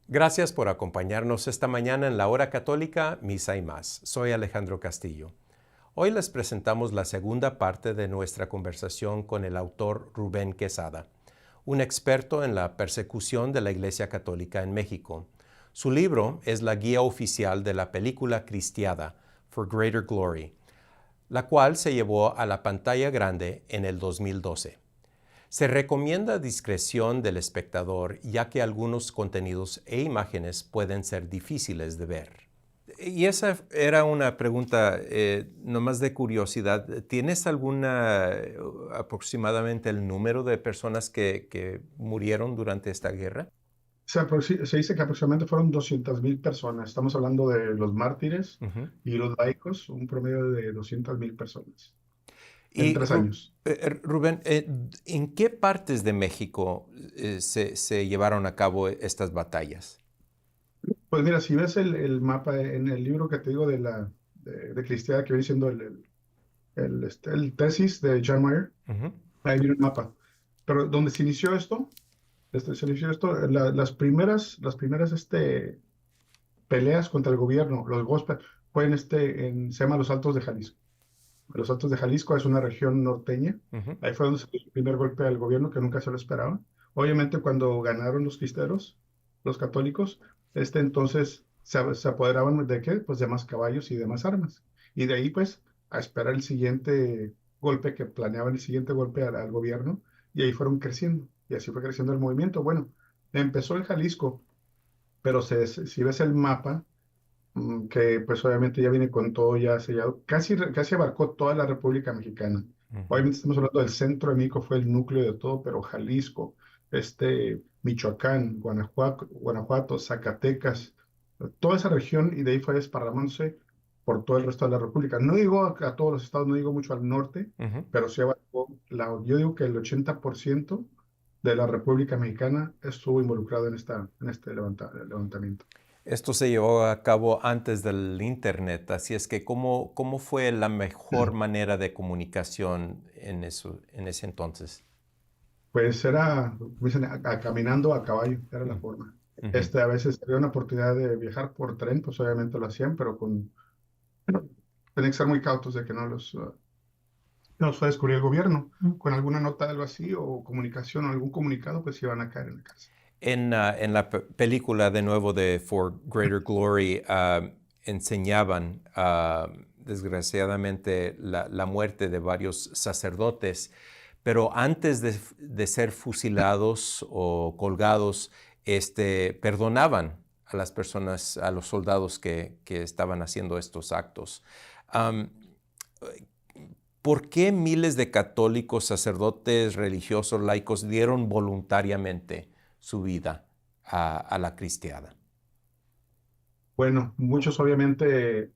Gracias por acompañarnos esta mañana en la Hora Católica, Misa y Más. Soy Alejandro Castillo. Hoy les presentamos la segunda parte de nuestra conversación con el autor Rubén Quesada, un experto en la persecución de la Iglesia Católica en México. Su libro es la guía oficial de la película Cristiada, For Greater Glory, la cual se llevó a la pantalla grande en el 2012. Se recomienda discreción del espectador, ya que algunos contenidos e imágenes pueden ser difíciles de ver. Y esa era una pregunta nomás de curiosidad. ¿Tienes aproximadamente el número de personas que murieron durante esta guerra? Se dice que aproximadamente fueron 200,000 personas. Estamos hablando de los mártires Ujú. y los laicos, un promedio de 200,000 personas en Y 3 años. Rubén, ¿en qué partes de México se llevaron a cabo estas batallas? Pues mira, si ves el mapa en el libro que te digo de Cristiana, que viene siendo el tesis de John Mayer, Ujú. ahí viene el mapa. Pero donde se inició esto, las primeras peleas contra el gobierno, los gospel, fue se llama Los Altos de Jalisco. Los Altos de Jalisco es una región norteña. Ujú. Ahí fue donde se dio el primer golpe al gobierno, que nunca se lo esperaba. Obviamente, cuando ganaron los cristeros, los católicos, entonces se apoderaban de qué? Pues de más caballos y de más armas. Y de ahí, pues, a esperar el siguiente golpe, que planeaban el siguiente golpe al gobierno, y ahí fueron creciendo. Y así fue creciendo el movimiento. Bueno, empezó en Jalisco, pero si ves el mapa, que pues obviamente ya viene con todo ya sellado, casi abarcó toda la República Mexicana. Ujú. Obviamente estamos hablando del centro de México, fue el núcleo de todo, pero Jalisco, Michoacán, Guanajuato, Zacatecas, toda esa región, y de ahí fue desparramándose por todo el resto de la República. No digo a todos los estados, no digo mucho al norte, Ujú. pero sí abarcó, yo digo que el 80% de la República Mexicana estuvo involucrado en este levantamiento. Esto se llevó a cabo antes del Internet, así es que ¿cómo fue la mejor manera de comunicación en ese entonces? Pues era, como dicen, caminando a caballo, era la Mm. forma. Ujú. A veces había una oportunidad de viajar por tren, pues obviamente lo hacían, pero tenían que ser muy cautos de que no los fue a descubrir el gobierno. Con alguna nota de algo así, o comunicación, o algún comunicado, pues iban a caer en la cárcel. En la película de nuevo de For Greater Glory enseñaban desgraciadamente la muerte de varios sacerdotes, pero antes de ser fusilados o colgados, perdonaban a las personas, a los soldados que estaban haciendo estos actos. Am, ¿Por qué miles de católicos, sacerdotes, religiosos, laicos dieron voluntariamente su vida a la cristiada? Bueno, muchos obviamente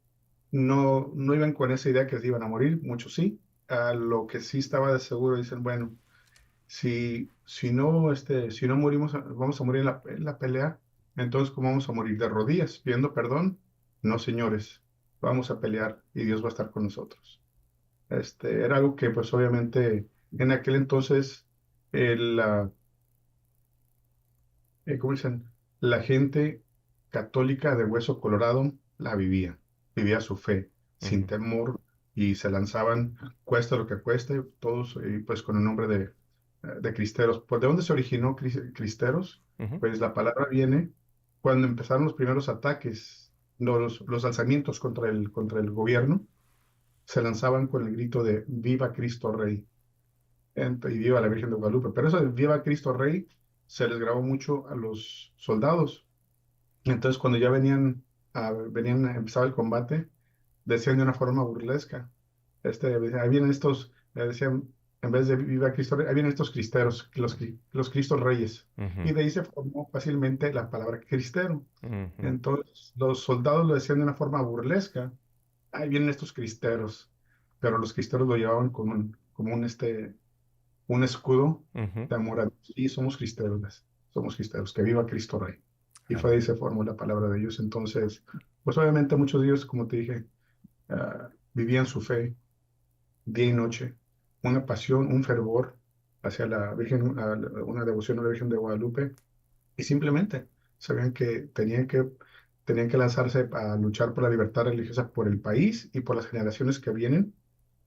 no iban con esa idea que se iban a morir, muchos sí. A lo que sí estaba de seguro, dicen, bueno, si no morimos, vamos a morir en la pelea. Entonces, ¿cómo vamos a morir? ¿De rodillas, pidiendo perdón? No, señores, vamos a pelear y Dios va a estar con nosotros. Era algo que, pues, obviamente, en aquel entonces, la, ¿cómo dicen? La gente católica de hueso colorado la vivía su fe sin Ujú. temor, y se lanzaban, cueste lo que cueste, todos, pues con el nombre de cristeros. ¿Por de dónde se originó cristeros? Ujú. Pues la palabra viene cuando empezaron los primeros ataques, no, los alzamientos contra el gobierno, se lanzaban con el grito de Viva Cristo Rey, y Viva la Virgen de Guadalupe. Pero eso de Viva Cristo Rey se les grabó mucho a los soldados. Entonces, cuando ya empezaba el combate, decían de una forma burlesca, ahí vienen decían, en vez de Viva Cristo Rey, ahí vienen estos cristeros, los Cristos Reyes. Ujú. Y de ahí se formó fácilmente la palabra cristero. Ujú. Entonces, los soldados lo decían de una forma burlesca, ahí vienen estos cristeros. Pero los cristeros lo llevaban como un escudo Ujú. de amor a Dios. Y somos cristeros, que viva Cristo Rey. Y fue ahí Amén. se formó la palabra de Dios. Entonces, pues obviamente muchos de ellos, como te dije, vivían su fe día y noche, una pasión, un fervor hacia la Virgen, una devoción a la Virgen de Guadalupe, y simplemente sabían que tenían que lanzarse a luchar por la libertad religiosa por el país y por las generaciones que vienen.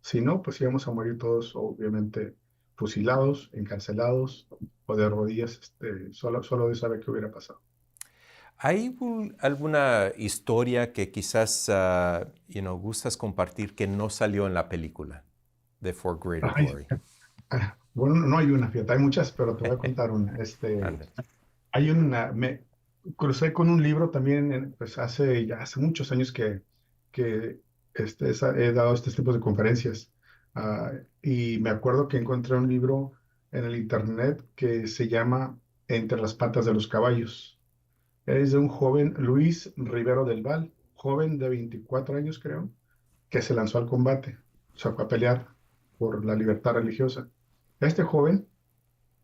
Si no, pues íbamos a morir todos, obviamente, fusilados, encarcelados o de rodillas. Solo Dios sabe qué hubiera pasado. ¿Hay alguna historia que quizás gustas compartir que no salió en la película de For Greater Ay, Glory? bueno, no hay una, fíjate, hay muchas, pero te voy a contar una. Ándale. Hay una, me crucé con un libro también, pues hace muchos años que he dado estos tipos de conferencias. Y me acuerdo que encontré un libro en el internet que se llama Entre las patas de los caballos. Es de un joven, Luis Rivero del Val, joven de 24 años, creo, que se lanzó al combate, o sea, fue a pelear por la libertad religiosa. Este joven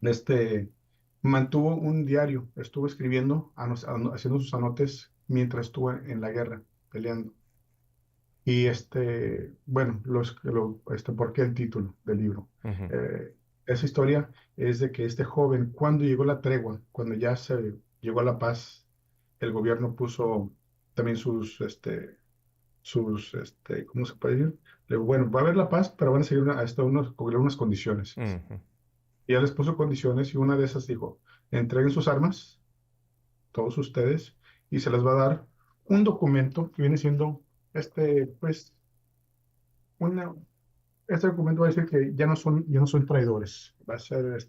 este, mantuvo un diario, estuvo escribiendo, haciendo sus anotes mientras estuvo en la guerra, peleando. Y bueno, ¿por qué el título del libro? Ujú, Esa historia es de que este joven, cuando llegó la tregua, cuando ya se llegó a la paz, el gobierno puso también ¿cómo se puede decir? Le digo, bueno, va a haber la paz, pero van a seguir unas condiciones. ujú, Y ya les puso condiciones y una de esas dijo, entreguen sus armas, todos ustedes, y se les va a dar un documento que viene siendo, pues, una, este documento va a decir que ya no son traidores. Va a ser,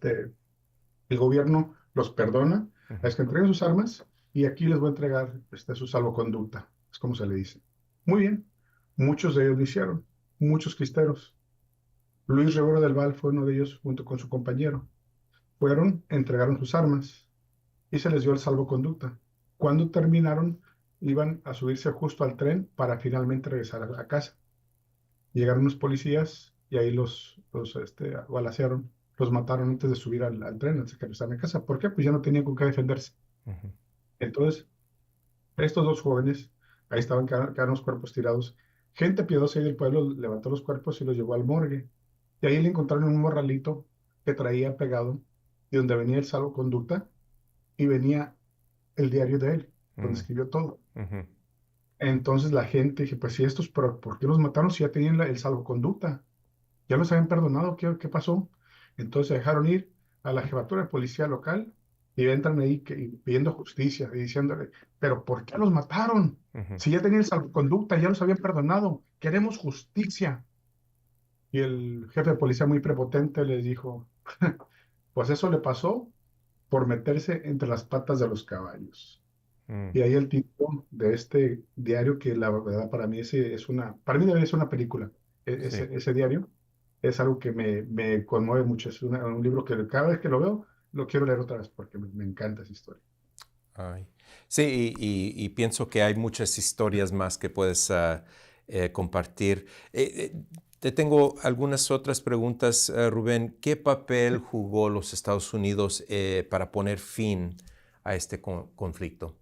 el gobierno los perdona, ujú, es que entreguen sus armas y aquí les voy a entregar, su salvoconducta, es como se le dice. Muy bien, muchos de ellos lo hicieron, muchos cristeros. Luis Rivero del Val fue uno de ellos junto con su compañero. Fueron, entregaron sus armas y se les dio el salvoconducta. Cuando terminaron, iban a subirse justo al tren para finalmente regresar a casa. Llegaron los policías y ahí los balacearon, los mataron antes de subir al tren, antes de que regresaran a casa. ¿Por qué? Pues ya no tenían con qué defenderse. ujú. Entonces, estos dos jóvenes, ahí quedaron los cuerpos tirados. Gente piadosa ahí del pueblo levantó los cuerpos y los llevó al morgue. Y ahí le encontraron un morralito que traía pegado, y donde venía el salvoconducta y venía el diario de él, donde Mm, escribió todo. ujú, Entonces la gente dije, pues si estos, pero ¿por qué los mataron si ya tenían el salvoconducta? ¿Ya los habían perdonado? ¿Qué pasó? Entonces se dejaron ir a la jefatura de policía local y entran ahí pidiendo justicia y diciéndole, pero ¿por qué los mataron? ujú, Si ya tenían el salvoconducta, ya los habían perdonado, queremos justicia. Y el jefe de policía muy prepotente les dijo, pues eso le pasó por meterse entre las patas de los caballos. mm. Y ahí el título de este diario, que la verdad para mí para mí debe ser una película. Sí. Ese diario es algo que me conmueve mucho. Es un libro que cada vez que lo veo, lo quiero leer otra vez porque me encanta esa historia. Ay. Sí, y pienso que hay muchas historias más que puedes compartir. Te tengo algunas otras preguntas, Rubén. ¿Qué papel jugó los Estados Unidos para poner fin a este conflicto?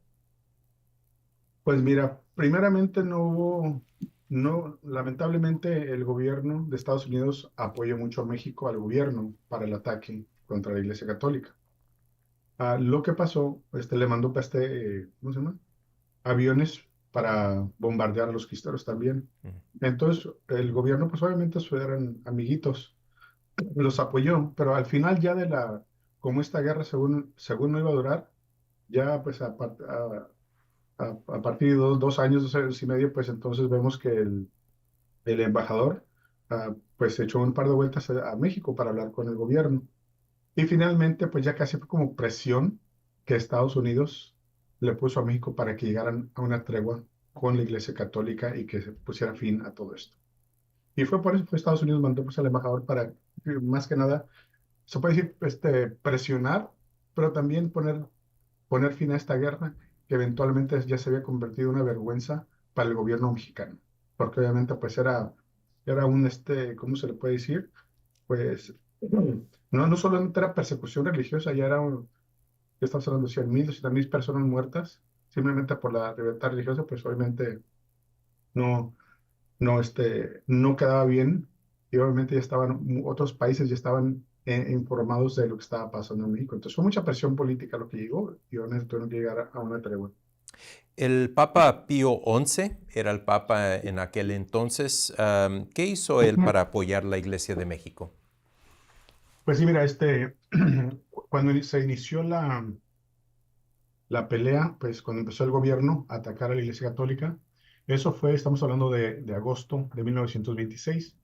Pues mira, primeramente lamentablemente el gobierno de Estados Unidos apoyó mucho a México, al gobierno, para el ataque contra la Iglesia Católica. Lo que pasó, le mandó, ¿cómo se llama? Aviones para bombardear a los cristeros también. Mm, Entonces, el gobierno, pues obviamente eran amiguitos, los apoyó, pero al final ya como esta guerra según no iba a durar, ya pues a partir de dos años, 2 años y medio, pues entonces vemos que el embajador pues echó un par de vueltas a México para hablar con el gobierno. Y finalmente, pues ya casi fue como presión que Estados Unidos le puso a México para que llegaran a una tregua con la Iglesia Católica y que se pusiera fin a todo esto. Y fue por eso que Estados Unidos mandó pues, al embajador para, más que nada, se puede decir, presionar, pero también poner fin a esta guerra que eventualmente ya se había convertido en una vergüenza para el gobierno mexicano. Porque obviamente pues era ¿cómo se le puede decir? Pues no solamente era persecución religiosa, ya estamos hablando de 100,000, 200,000 personas muertas, simplemente por la libertad religiosa, pues obviamente no, no quedaba bien, y obviamente otros países ya estaban informados de lo que estaba pasando en México. Entonces fue mucha presión política lo que llegó y obviamente tuvieron que llegar a una tregua. El Papa Pío XI era el Papa en aquel entonces. ¿Qué hizo él para apoyar la Iglesia de México? Pues sí, mira, cuando se inició la pelea, pues cuando empezó el gobierno a atacar a la Iglesia Católica, eso fue, estamos hablando de agosto de 1926.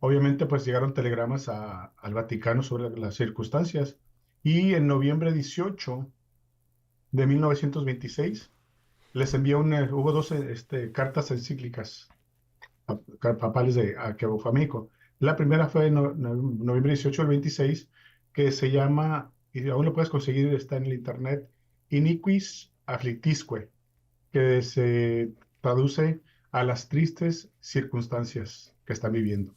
Obviamente, pues llegaron telegramas al Vaticano sobre las circunstancias y en noviembre 18 de 1926 les envió hubo 12 cartas encíclicas papales que fue a México. La primera fue en noviembre 18 del 26, que se llama, y aún lo puedes conseguir, está en el internet, Iniquis Afflictisque, que se traduce a las tristes circunstancias que están viviendo.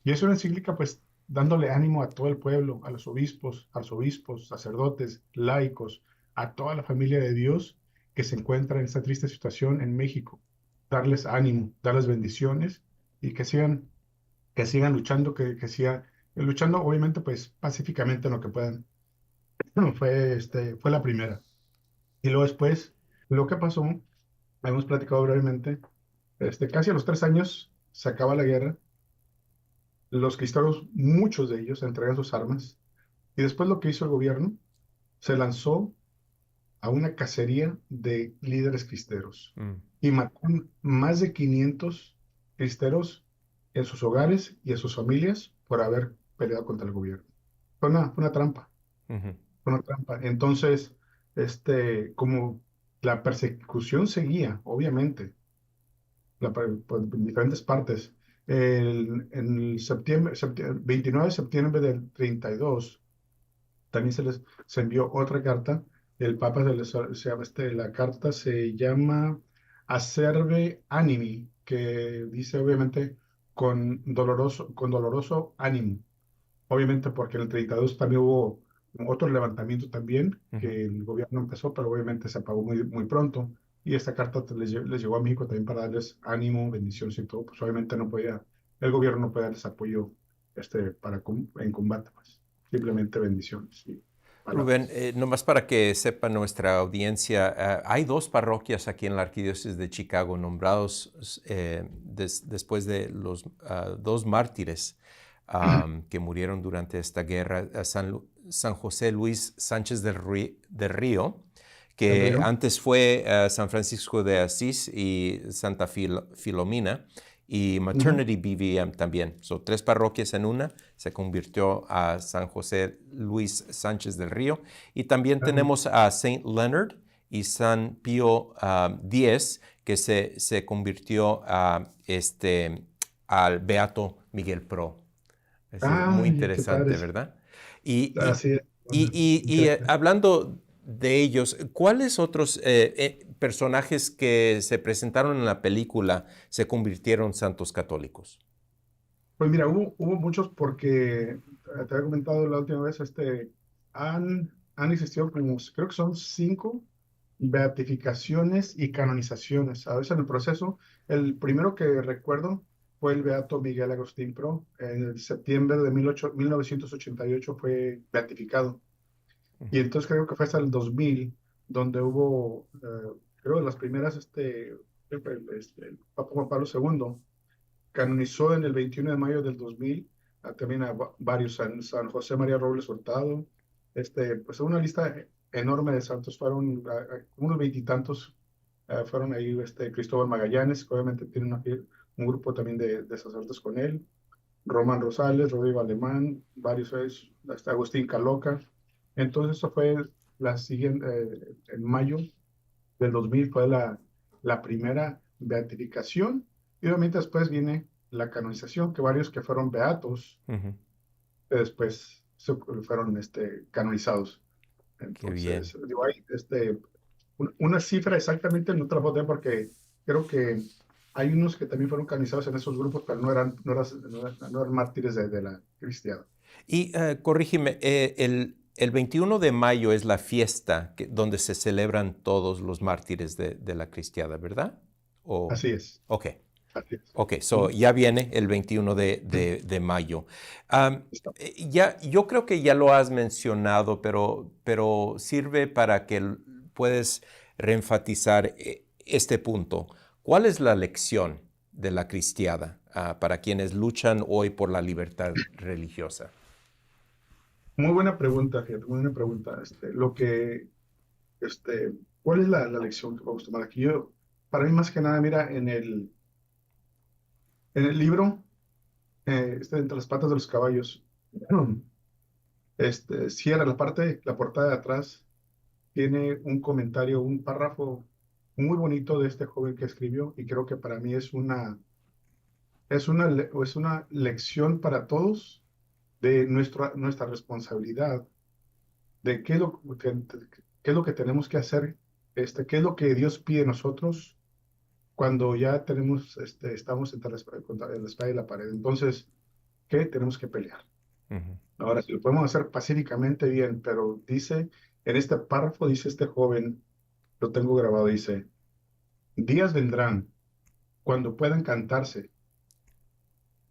Y es una encíclica, pues, dándole ánimo a todo el pueblo, a los obispos, arzobispos, sacerdotes, laicos, a toda la familia de Dios que se encuentra en esta triste situación en México. Darles ánimo, darles bendiciones y que sigan luchando, que sigan luchando, obviamente, pues, pacíficamente en lo que puedan. Fue la primera. Y luego después, lo que pasó, hemos platicado brevemente, casi a los 3 años se acaba la guerra, los cristianos, muchos de ellos, entregan sus armas, y después lo que hizo el gobierno, se lanzó a una cacería de líderes cristeros, Mm. y mató más de 500 cristeros en sus hogares y en sus familias por haber peleado contra el gobierno. Fue una trampa, Ujú. fue una trampa. Entonces, como la persecución seguía, obviamente, por diferentes partes. En el 29 de septiembre del 32, también se envió otra carta. El Papa la carta se llama Acerbe Animi, que dice obviamente con doloroso ánimo. Obviamente porque en el 32 también hubo otro levantamiento también, Ujú. que el gobierno empezó, pero obviamente se apagó muy, muy pronto. Y esta carta les llegó a México también para darles ánimo, bendiciones y todo. Pues obviamente el gobierno no puede darles apoyo en combate, pues. Simplemente bendiciones y Rubén, palabras. nomás para que sepa nuestra audiencia, hay dos parroquias aquí en la Arquidiócesis de Chicago nombrados después de los dos mártires que murieron durante esta guerra, San José Luis Sánchez del Río, ¿Del que río? antes fue San Francisco de Asís y Santa Filomena, y Ujú. Maternity BVM también. Son tres parroquias en una. Se convirtió a San José Luis Sánchez del Río. Y también Ah, tenemos a Saint Leonard y San Pío X, que se convirtió al Beato Miguel Pro. Es muy ay, qué interesante, padres. ¿verdad? Y, y, Así es. y, Increíble. hablando de ellos, ¿cuáles otros personajes que se presentaron en la película se convirtieron en santos católicos? Pues mira, hubo muchos porque te había comentado la última vez, han existido como, creo que son 5 beatificaciones y canonizaciones. A veces en el proceso, el primero que recuerdo fue el Beato Miguel Agustín Pro. En septiembre de 1988 fue beatificado. Y Ujú. entonces creo que fue hasta el 2000 donde hubo, creo, las primeras, el Papa Juan Pablo II canonizó en el 21 de mayo del 2000 también a varios, San José María Robles Hurtado, pues una lista enorme de santos, fueron unos veintitantos, fueron ahí, Cristóbal Magallanes, que obviamente tiene un grupo también de sacerdotes con él, Román Rosales, Rodrigo Alemán, varios, Agustín Caloca. Entonces eso fue la siguiente, en mayo del 2000 fue la primera beatificación, y obviamente después viene la canonización, que varios que fueron beatos, Ujú. después fueron canonizados. Qué bien. Entonces, digo, hay una cifra exactamente no te la puedo dar porque creo que hay unos que también fueron canonizados en esos grupos, pero no eran mártires de la cristiana. Y corrígeme, el 21 de mayo es la fiesta donde se celebran todos los mártires de la cristiada, ¿verdad? O, Así es. ok. Así es. Ok, so ya viene el 21 de mayo. Está. Ya, yo creo que ya lo has mencionado, pero sirve para que puedes reenfatizar este punto. ¿Cuál es la lección de la cristiada para quienes luchan hoy por la libertad religiosa? Muy buena pregunta, fíjate, muy buena pregunta. Este, ¿Cuál es la lección que vamos a tomar aquí? Para mí, más que nada, mira, en el libro, entre las patas de los caballos, cierra la portada de atrás, tiene un comentario, un párrafo muy bonito de este joven que escribió, y creo que para mí es una lección para todos de nuestra responsabilidad, de qué es lo que tenemos que hacer, qué es lo que Dios pide de nosotros cuando ya estamos contra la espada y la pared. Entonces, ¿qué? Tenemos que pelear. Ujú. Ahora, si lo podemos hacer pacíficamente, bien, pero en este párrafo dice este joven, lo tengo grabado, dice, días vendrán cuando puedan cantarse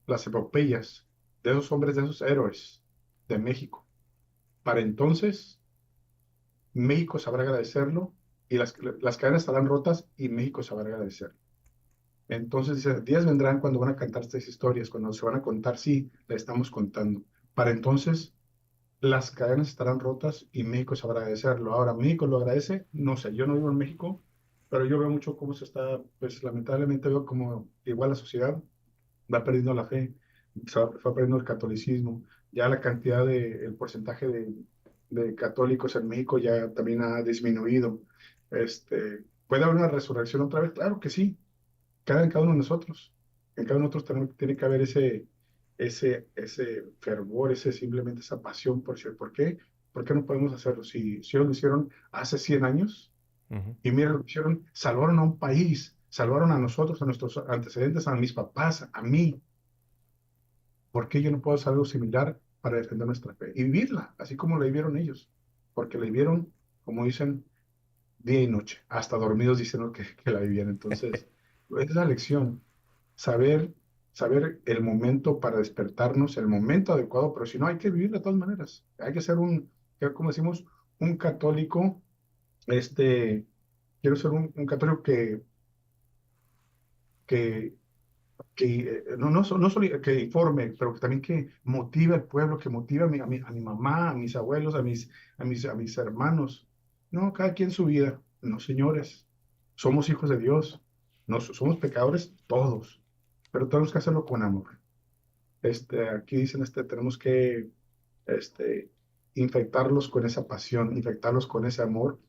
las epopeyas de esos hombres, de esos héroes de México. Para entonces, México sabrá agradecerlo y las cadenas estarán rotas y México sabrá agradecerlo. Entonces, dice, días vendrán cuando van a cantar estas historias, cuando se van a contar, sí, la estamos contando. Para entonces, las cadenas estarán rotas y México sabrá agradecerlo. Ahora, ¿México lo agradece? No sé, yo no vivo en México, pero yo veo mucho cómo se está, pues lamentablemente veo como igual la sociedad va perdiendo la fe, va perdiendo el catolicismo, ya la cantidad el porcentaje de católicos en México ya también ha disminuido. ¿Puede haber una resurrección otra vez? Claro que sí, en cada uno de nosotros. En cada uno de nosotros tiene que haber ese fervor, simplemente esa pasión por ser. ¿Por qué? ¿Por qué no podemos hacerlo? Si ellos lo hicieron hace 100 años, Ujú. y mira lo que hicieron, salvaron a un país, salvaron a nosotros, a nuestros antecedentes, a mis papás, a mí. ¿Por qué yo no puedo hacer algo similar para defender nuestra fe y vivirla, así como la vivieron ellos? Porque la vivieron, como dicen, día y noche, hasta dormidos dicen que la vivían. Entonces, es la lección, saber, saber el momento para despertarnos, el momento adecuado, pero si no, hay que vivir de todas maneras. Hay que ser como decimos, un católico, este, quiero ser un católico que no solo que informe, pero que también que motive al pueblo, que motive a mi mamá, a mis abuelos, a mis hermanos. No, cada quien su vida. No, señores, somos hijos de Dios. No, somos pecadores todos, pero tenemos que hacerlo con amor. Aquí dicen, tenemos que este, infectarlos con esa pasión, infectarlos con ese amor,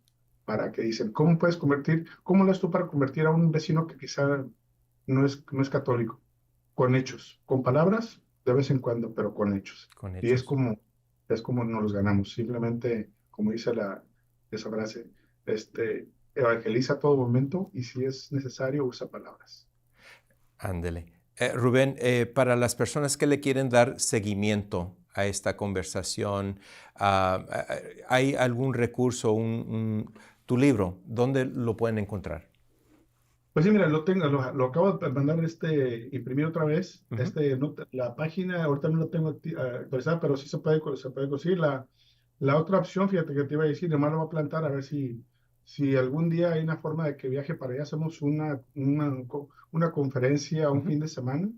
para que dicen, cómo lo haces tú para convertir a un vecino que quizá no es católico? Con hechos, con palabras de vez en cuando, pero con hechos. Con Y hechos. es como nos los ganamos. Simplemente, como dice esa frase, evangeliza a todo momento y si es necesario, usa palabras. Ándele. Rubén, para las personas que le quieren dar seguimiento a esta conversación, ¿hay algún recurso, tu libro, dónde lo pueden encontrar? Pues sí, mira, lo acabo de mandar imprimir otra vez. Ujú. La página ahorita no la tengo actualizada, pero sí se puede conseguir. La otra opción, fíjate que te iba a decir, nomás lo voy a plantar a ver si algún día hay una forma de que viaje para allá, hacemos una conferencia un Ujú. fin de semana,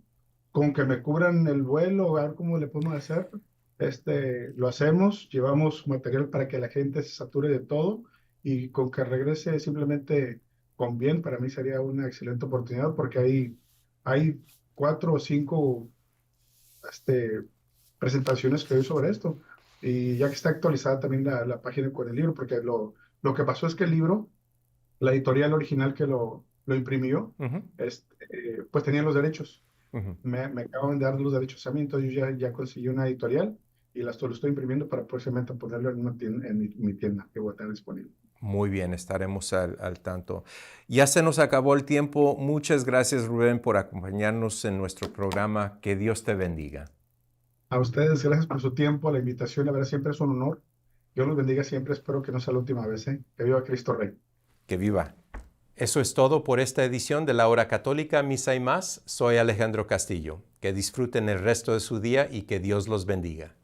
con que me cubran el vuelo, a ver cómo le podemos hacer. Lo hacemos, llevamos material para que la gente se sature de todo y con que regrese simplemente con bien, para mí sería una excelente oportunidad porque hay 4 o 5 este, presentaciones que doy sobre esto. Y ya que está actualizada también la página con el libro, porque lo que pasó es que el libro, la editorial original que lo imprimió, Ujú. pues tenía los derechos. Ujú. Me acaban de dar los derechos a mí, entonces yo ya conseguí una editorial y lo estoy imprimiendo para próximamente ponerlo en una tienda, en mi tienda que voy a tener disponible. Muy bien, estaremos al tanto. Ya se nos acabó el tiempo. Muchas gracias, Rubén, por acompañarnos en nuestro programa. Que Dios te bendiga. A ustedes, gracias por su tiempo, la invitación, la verdad siempre es un honor. Dios los bendiga siempre, espero que no sea la última vez, ¿eh? Que viva Cristo Rey. Que viva. Eso es todo por esta edición de la Hora Católica Misa y Más. Soy Alejandro Castillo. Que disfruten el resto de su día y que Dios los bendiga.